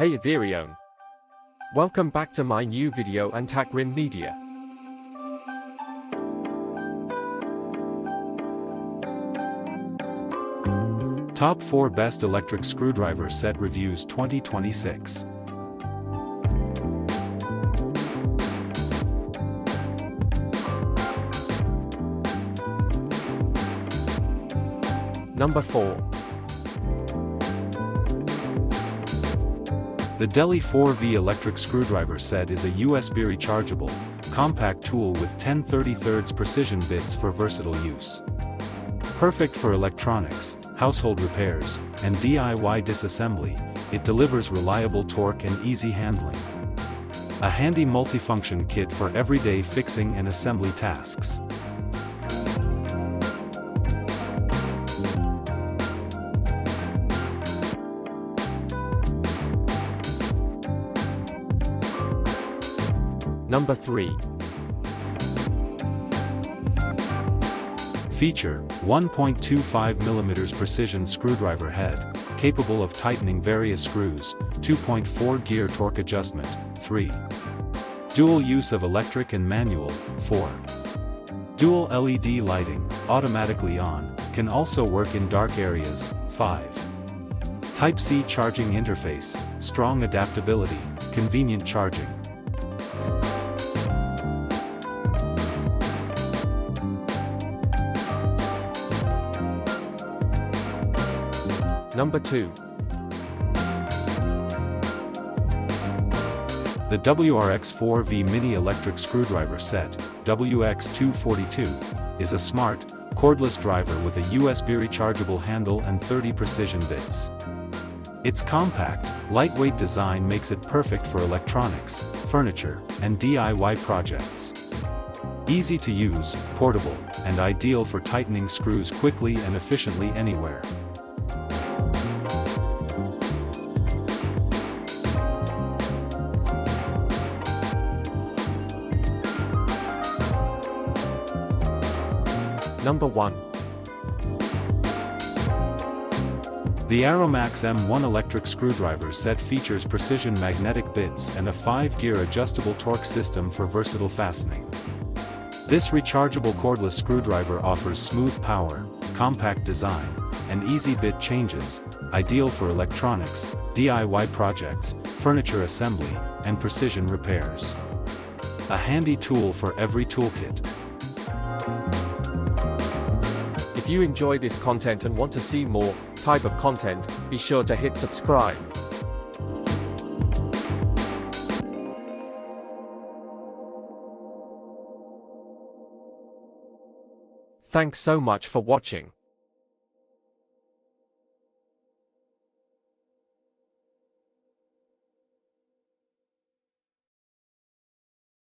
Hey everyone! Welcome back to my new video and Takrim Media. Top 4 Best Electric Screwdriver Set Reviews 2026. Number 4. The Delhi 4V electric screwdriver set is a USB rechargeable, compact tool with 10/33 precision bits for versatile use. Perfect for electronics, household repairs, and DIY disassembly, it delivers reliable torque and easy handling. A handy multifunction kit for everyday fixing and assembly tasks. Number 3. Feature: 1.25mm precision screwdriver head, capable of tightening various screws, 2.4 gear torque adjustment, 3. Dual use of electric and manual, 4. Dual LED lighting, automatically on, can also work in dark areas, 5. Type-C charging interface, strong adaptability, convenient charging. Number 2. The WRX4V Mini Electric Screwdriver Set, WX242, is a smart, cordless driver with a USB rechargeable handle and 30 precision bits. Its compact, lightweight design makes it perfect for electronics, furniture, and DIY projects. Easy to use, portable, and ideal for tightening screws quickly and efficiently anywhere. Number 1. The Aromax M1 electric screwdriver set features precision magnetic bits and a 5-gear adjustable torque system for versatile fastening. This rechargeable cordless screwdriver offers smooth power, compact design, and easy bit changes, ideal for electronics, DIY projects, furniture assembly, and precision repairs. A handy tool for every toolkit. If you enjoy this content and want to see more type of content, be sure to hit subscribe. Thanks so much for watching.